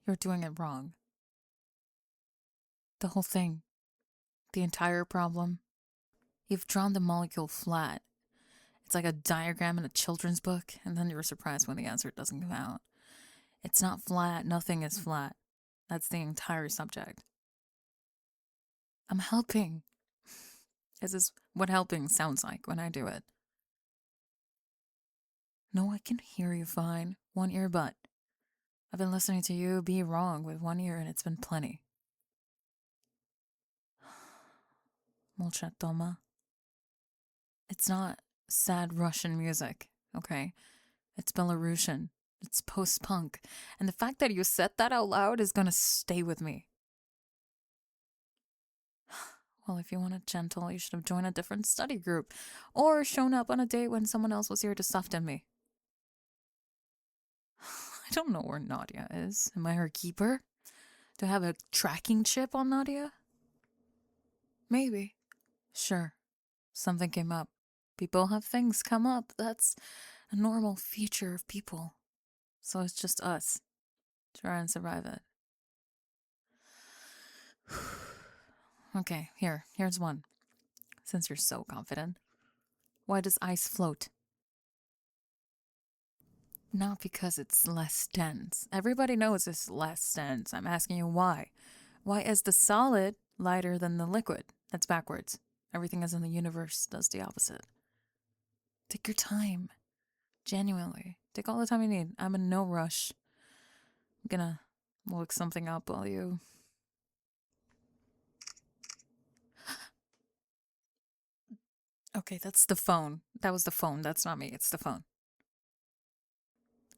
You're doing it wrong. The whole thing. The entire problem. You've drawn the molecule flat. It's like a diagram in a children's book, and then you're surprised when the answer doesn't come out. It's not flat. Nothing is flat. That's the entire subject. I'm helping. This is what helping sounds like when I do it. No, I can hear you fine. One earbud. I've been listening to you be wrong with one ear, and it's been plenty. Molchat Toma. It's not sad Russian music, okay? It's Belarusian. It's post-punk. And the fact that you said that out loud is gonna stay with me. Well, if you wanted gentle, you should have joined a different study group. Or shown up on a date when someone else was here to soften me. I don't know where Nadia is. Am I her keeper? Do I have a tracking chip on Nadia? Maybe. Sure. Something came up. People have things come up. That's a normal feature of people. So it's just us. Try and survive it. Okay, here's one. Since you're so confident. Why does ice float? Not because it's less dense. Everybody knows it's less dense. I'm asking you why. Why is the solid lighter than the liquid? That's backwards. Everything is in the universe does the opposite. Take your time. Genuinely. Take all the time you need. I'm in no rush. I'm gonna look something up while you... Okay, that's the phone. That was the phone. That's not me. It's the phone.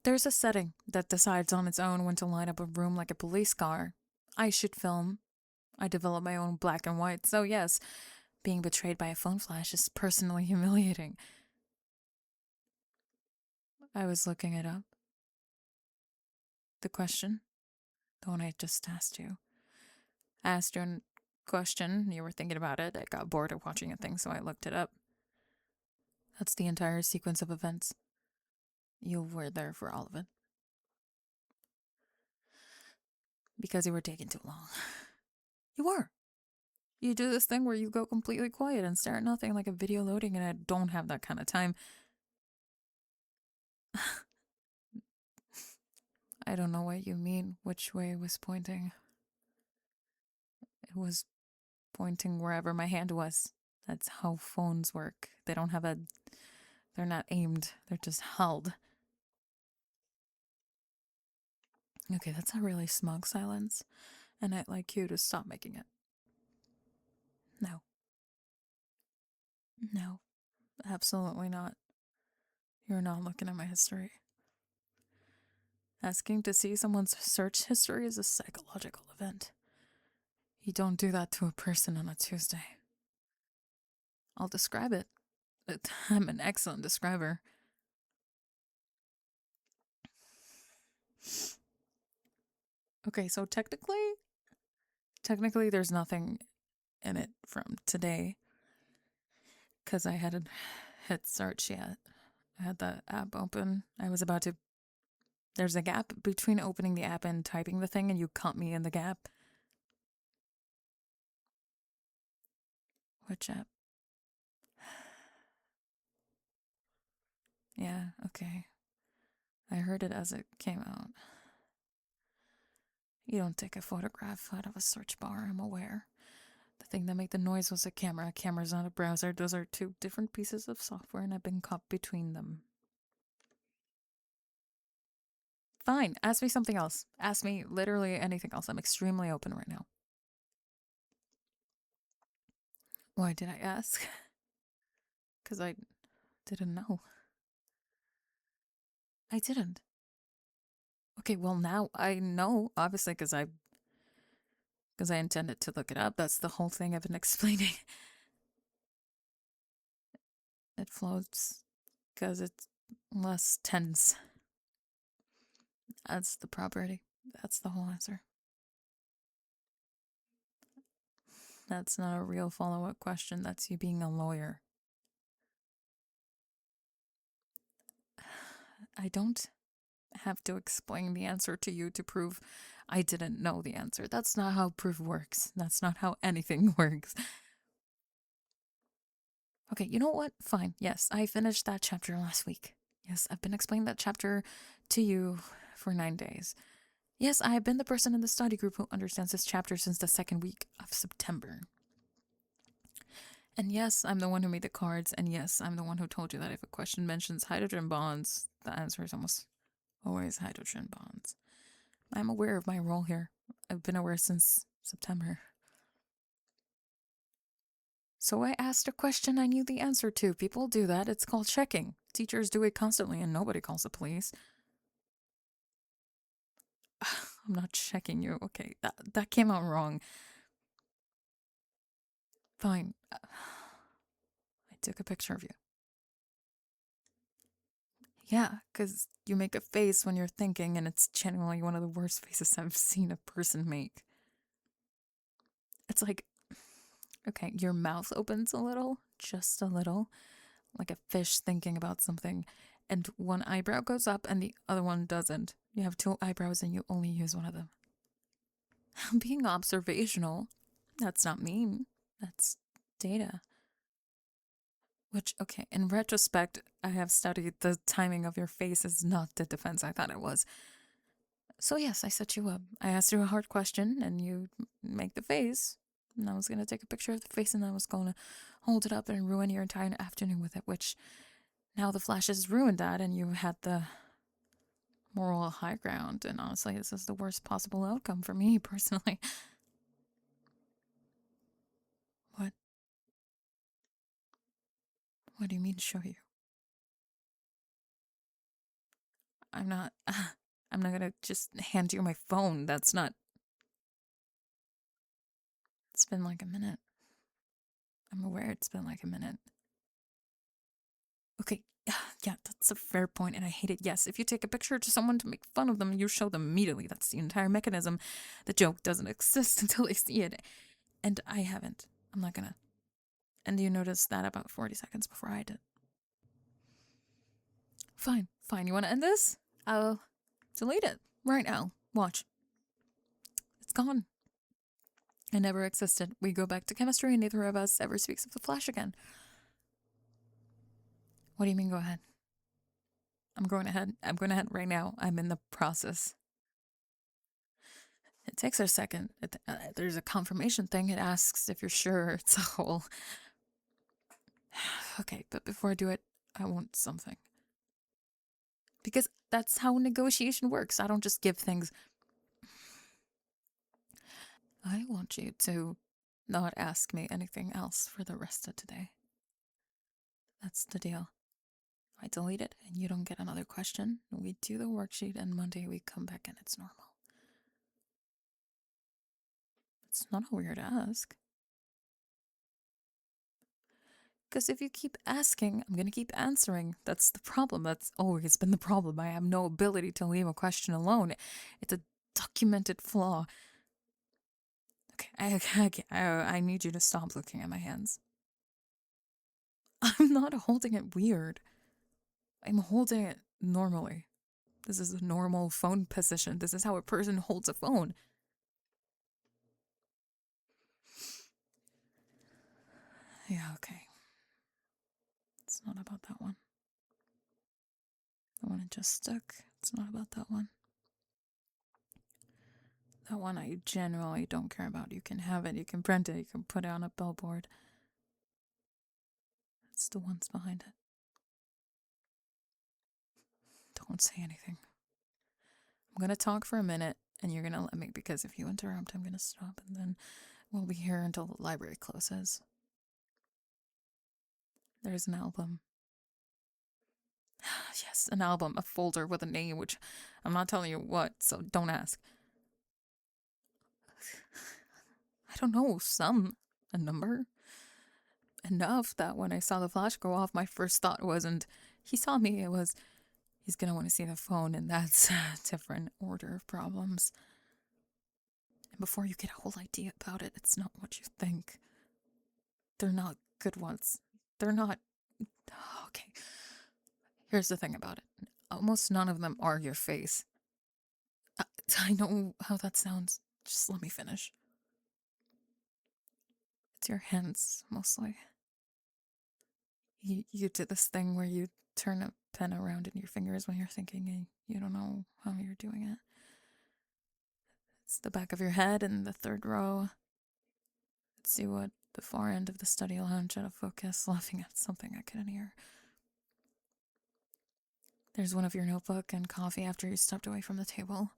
There's a setting that decides on its own when to line up a room like a police car. I shoot film. I develop my own black and white. So yes, being betrayed by a phone flash is personally humiliating. I was looking it up. The question? The one I just asked you. I asked you a question. You were thinking about it. I got bored of watching a thing, so I looked it up. That's the entire sequence of events. You were there for all of it. Because you were taking too long. You were. You do this thing where you go completely quiet and stare at nothing like a video loading, and I don't have that kind of time. I don't know what you mean, which way it was pointing. It was pointing wherever my hand was. That's how phones work. They don't have a... They're not aimed. They're just held. Okay, that's a really smug silence. And I'd like you to stop making it. No. No. Absolutely not. You're not looking at my history. Asking to see someone's search history is a psychological event. You don't do that to a person on a Tuesday. I'll describe it. I'm an excellent describer. Okay, so technically there's nothing in it from today. Because I hadn't hit search yet. I had the app open. I was about to... There's a gap between opening the app and typing the thing, and you caught me in the gap. Which app? Yeah, okay. I heard it as it came out. You don't take a photograph out of a search bar, I'm aware. The thing that made the noise was a camera. A camera's not a browser. Those are two different pieces of software, and I've been caught between them. Fine, ask me something else. Ask me literally anything else. I'm extremely open right now. Why did I ask? Because I didn't know. I didn't. Okay, well now I know, obviously, because I intended to look it up. That's the whole thing I've been explaining. It floats because it's less tense. That's the property. That's the whole answer. That's not a real follow-up question. That's you being a lawyer. I don't have to explain the answer to you to prove I didn't know the answer. That's not how proof works. That's not how anything works. Okay, you know what? Fine. Yes, I finished that chapter last week. Yes, I've been explaining that chapter to you for 9 days. Yes, I have been the person in the study group who understands this chapter since the second week of September. And yes, I'm the one who made the cards, and yes, I'm the one who told you that if a question mentions hydrogen bonds, the answer is almost always hydrogen bonds. I'm aware of my role here. I've been aware since September. So I asked a question I knew the answer to. People do that. It's called checking. Teachers do it constantly and nobody calls the police. I'm not checking you. Okay, that came out wrong. Fine. I took a picture of you. Yeah, because you make a face when you're thinking, and it's genuinely one of the worst faces I've seen a person make. It's like, okay, your mouth opens a little, just a little, like a fish thinking about something, and one eyebrow goes up and the other one doesn't. You have two eyebrows and you only use one of them. I'm being observational. That's not mean. That's data. Which, okay, in retrospect, I have studied the timing of your face is not the defense I thought it was. So yes, I set you up. I asked you a hard question and you make the face. And I was going to take a picture of the face and I was going to hold it up and ruin your entire afternoon with it, which now the flash has ruined that and you had the moral high ground. And honestly, this is the worst possible outcome for me personally. What? What do you mean show you? I'm not gonna just hand you my phone. That's not. It's been like a minute. I'm aware it's been like a minute. Okay, yeah, that's a fair point, and I hate it. Yes, if you take a picture to someone to make fun of them, you show them immediately. That's the entire mechanism. The joke doesn't exist until they see it. And I haven't. I'm not gonna. And you noticed that about 40 seconds before I did. Fine, fine. You wanna end this? I'll delete it right now. Watch. It's gone. It never existed. We go back to chemistry and neither of us ever speaks of the Flash again. What do you mean go ahead? I'm going ahead. I'm going ahead right now. I'm in the process. It takes a second. There's a confirmation thing. It asks if you're sure. It's a whole... Okay, but before I do it, I want something. Because that's how negotiation works. I don't just give things... I want you to not ask me anything else for the rest of today. That's the deal. I delete it and you don't get another question. We do the worksheet and Monday we come back and it's normal. It's not a weird ask. Because if you keep asking, I'm going to keep answering. That's the problem. That's always been the problem. I have no ability to leave a question alone. It's a documented flaw. Okay, I need you to stop looking at my hands. I'm not holding it weird. I'm holding it normally. This is a normal phone position. This is how a person holds a phone. Yeah, okay. It's not about that one. The one it just stuck. It's not about that one. That one I generally don't care about. You can have it, you can print it, you can put it on a billboard. It's the ones behind it. Don't say anything. I'm gonna talk for a minute and you're gonna let me, because if you interrupt, I'm gonna stop and then we'll be here until the library closes. There's an album. Yes, an album, a folder with a name, which I'm not telling you what, so don't ask. I don't know, a number. Enough that when I saw the flash go off, my first thought wasn't, he saw me, it was, he's gonna want to see the phone, and that's a different order of problems. And before you get a whole idea about it, it's not what you think. They're not good ones. They're not... Okay. Here's the thing about it. almost none of them are your face. I know how that sounds. Just let me finish. It's your hands, mostly. You did this thing where you turn a pen around in your fingers when you're thinking and you don't know how you're doing it. It's the back of your head in the third row. It's you at the far end of the study lounge out of focus, laughing at something I couldn't hear. There's one of your notebook and coffee after you stepped away from the table.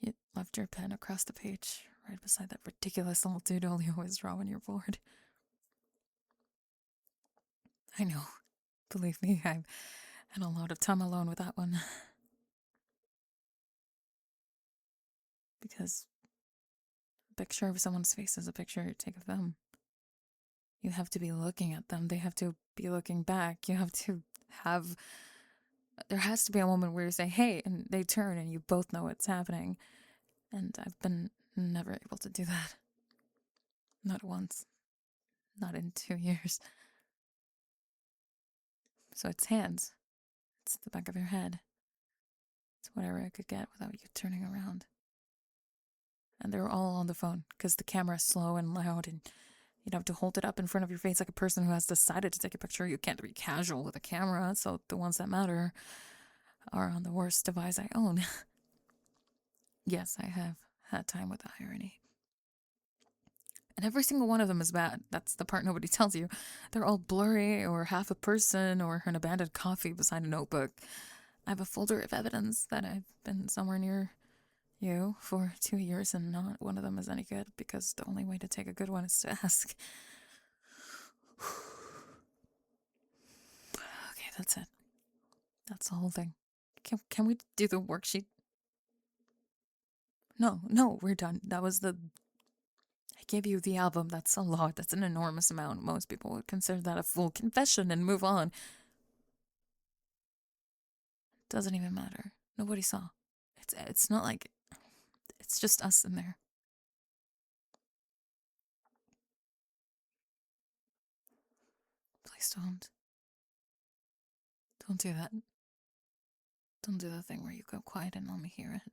You left your pen across the page, right beside that ridiculous little doodle you always draw when you're bored. I know. Believe me, I've had a lot of time alone with that one. Because a picture of someone's face is a picture you take of them. You have to be looking at them. They have to be looking back. You have to have... There has to be a moment where you say, hey, and they turn and you both know what's happening. And I've been never able to do that. Not once. Not in 2 years. So it's hands. It's the back of your head. It's whatever I could get without you turning around. And they're all on the phone because the camera's slow and loud and you'd have to hold it up in front of your face like a person who has decided to take a picture. You can't be casual with a camera, so the ones that matter are on the worst device I own. Yes, I have had time with the irony. And every single one of them is bad. That's the part nobody tells you. They're all blurry or half a person or an abandoned coffee beside a notebook. I have a folder of evidence that I've been somewhere near you for 2 years and not one of them is any good because the only way to take a good one is to ask. Okay, that's it. That's the whole thing. Can we do the worksheet? No, we're done. That was the... I gave you the album. That's a lot. That's an enormous amount. Most people would consider that a full confession and move on. Doesn't even matter. Nobody saw. It's not like... It's just us in there. Please don't. Don't do that. Don't do the thing where you go quiet and let me hear it.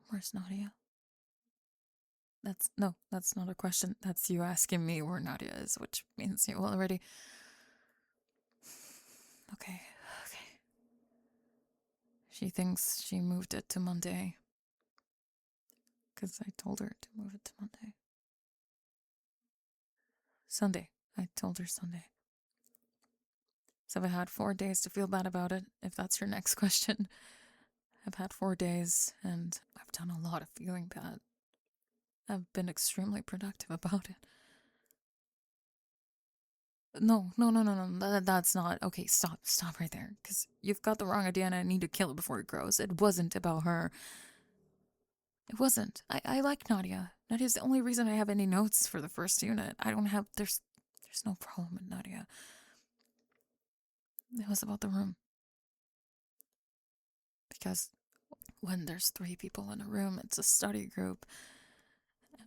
Where's Nadia? That's not a question. That's you asking me where Nadia is, which means you already... Okay. She thinks she moved it to Monday. Because I told her to move it to Monday. Sunday. I told her Sunday. So I've had 4 days to feel bad about it, if that's your next question. I've had 4 days, and I've done a lot of feeling bad. I've been extremely productive about it. No, that's not... Okay, stop right there, because you've got the wrong idea and I need to kill it before it grows. It wasn't about her. It wasn't. I like Nadia. Nadia's the only reason I have any notes for the first unit. I don't have... There's no problem with Nadia. It was about the room. Because when there's 3 people in a room, it's a study group.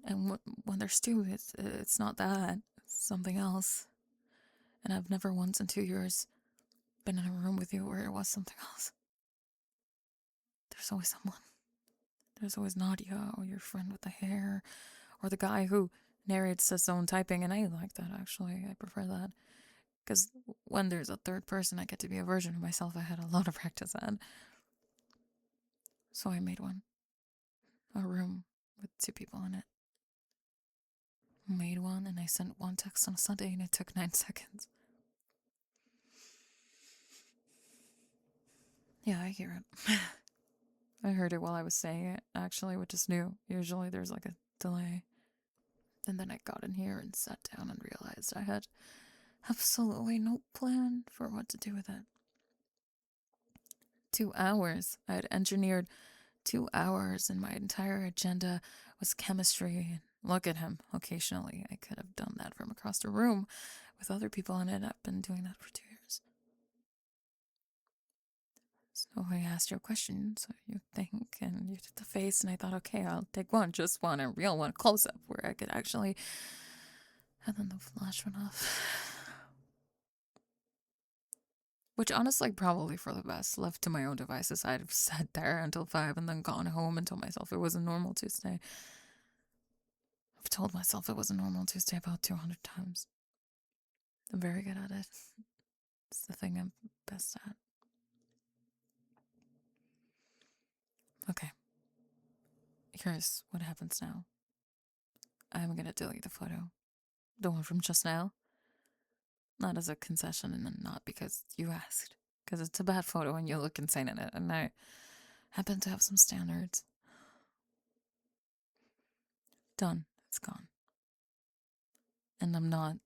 And when there's 2, it's not that. It's something else. And I've never once in 2 years been in a room with you where it was something else. There's always someone. There's always Nadia, or your friend with the hair, or the guy who narrates his own typing, and I like that, actually. I prefer that. Because when there's a third person, I get to be a version of myself I had a lot of practice at. So I made one. A room with 2 people in it. Made one, and I sent one text on a Sunday, and it took 9 seconds. Yeah, I hear it. I heard it while I was saying it, actually, which is new. Usually there's like a delay. And then I got in here and sat down and realized I had absolutely no plan for what to do with it. 2 hours. I had engineered 2 hours, and my entire agenda was chemistry. And look at him. Occasionally, I could have done that from across the room with other people in it. I've been doing that for 2 years. So I asked you a question, so you think, and you did the face, and I thought, okay, I'll take one, just one, a real one, close up, where I could actually... And then the flash went off. Which honestly, probably for the best. Left to my own devices, I'd have sat there until 5 and then gone home and told myself it was a normal Tuesday. I've told myself it was a normal Tuesday about 200 times. I'm very good at it. It's the thing I'm best at. Okay. Here's what happens now. I'm gonna delete the photo. The one from just now. Not as a concession and not because you asked. Because it's a bad photo and you look insane in it. And I happen to have some standards. Done. It's gone. And I'm not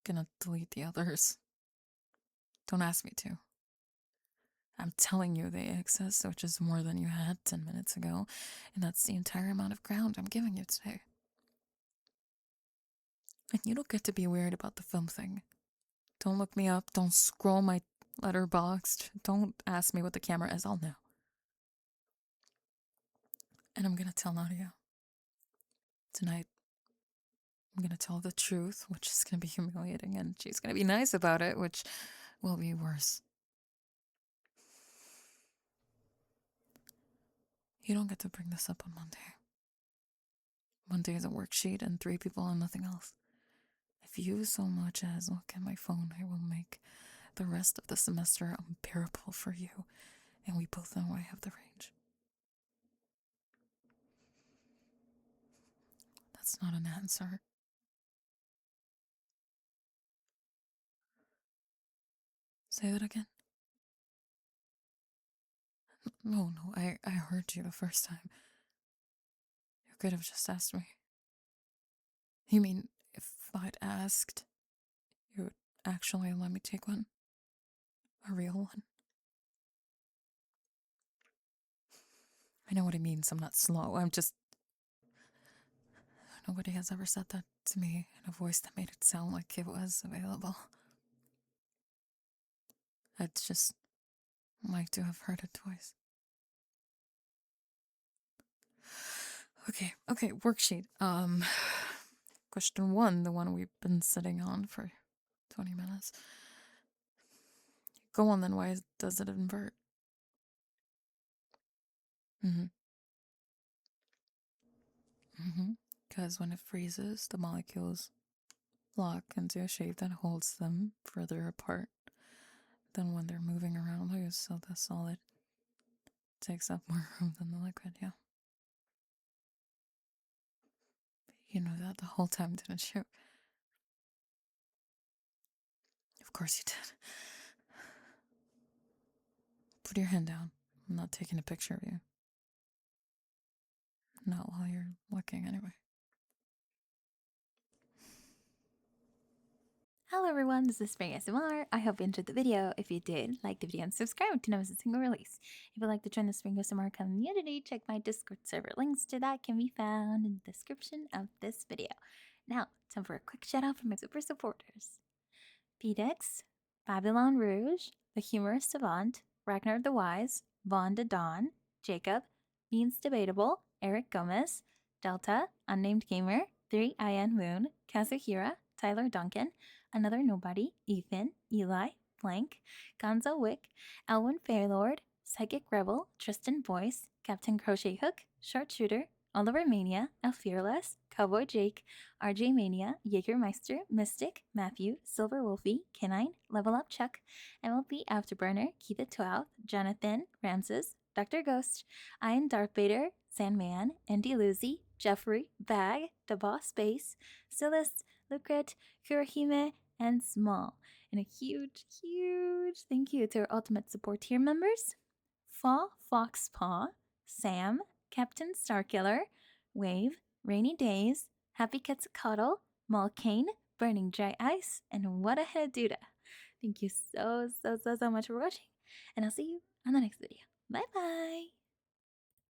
gonna delete the others. Don't ask me to. I'm telling you they exist, which is more than you had 10 minutes ago. And that's the entire amount of ground I'm giving you today. And you don't get to be weird about the film thing. Don't look me up. Don't scroll my letterboxd. Don't ask me what the camera is. I'll know. And I'm gonna tell Nadia. Tonight, I'm gonna tell the truth, which is gonna be humiliating, and she's gonna be nice about it, which will be worse. You don't get to bring this up on Monday. Monday is a worksheet and 3 people and nothing else. If you so much as look at my phone, I will make the rest of the semester unbearable for you, and we both know I have the range. That's not an answer. Say that again. No, I heard you the first time. You could have just asked me. You mean if I'd asked, you would actually let me take one? A real one? I know what it means. I'm not slow. I'm just... Nobody has ever said that to me in a voice that made it sound like it was available. I'd just like to have heard it twice. Okay, worksheet. Question 1, the one we've been sitting on for 20 minutes. Go on then, why does it invert? Because when it freezes, the molecules lock into a shape that holds them further apart than when they're moving around loose, so the solid takes up more room than the liquid, yeah. You know that the whole time, didn't you? Of course you did. Put your hand down. I'm not taking a picture of you. Not while you're looking, anyway. Hello everyone, this is Spring SMR. I hope you enjoyed the video. If you did, like the video and subscribe to never miss a single release. If you'd like to join the Spring SMR community, check my Discord server. Links to that can be found in the description of this video. Now, time for a quick shout out from my super supporters. Pedix, Babylon Rouge, The Humorous Savant, Ragnar the Wise, Vaughn de Dawn, Jacob, Beans Debatable, Eric Gomez, Delta, Unnamed Gamer, 3IN Moon, Kazuhira, Tyler Duncan, Another Nobody, Ethan, Eli, Blank, Gonzo Wick, Elwin Fairlord, Psychic Rebel, Tristan Boyce, Captain Crochet Hook, Sharpshooter, Oliver Mania, El Fearless, Cowboy Jake, RJ Mania, Jägermeister, Mystic, Matthew, Silver Wolfie, Canine, Level Up Chuck, MLB Afterburner, Keith 12, Jonathan, Ramses, Dr. Ghost, Ian Darth Vader, Sandman, Andy Lucy, Jeffrey, Bag, The Boss Base, Silas, Lucret, Kurahime, and Small. And a huge thank you to our ultimate support tier members: Fall Foxpaw, Sam, Captain Starkiller, Wave, Rainy Days, Happy Quetzalcoatl, Malkane, Burning Dry Ice, and What a Heduda. Thank you so much for watching, and I'll see you on the next video. Bye bye!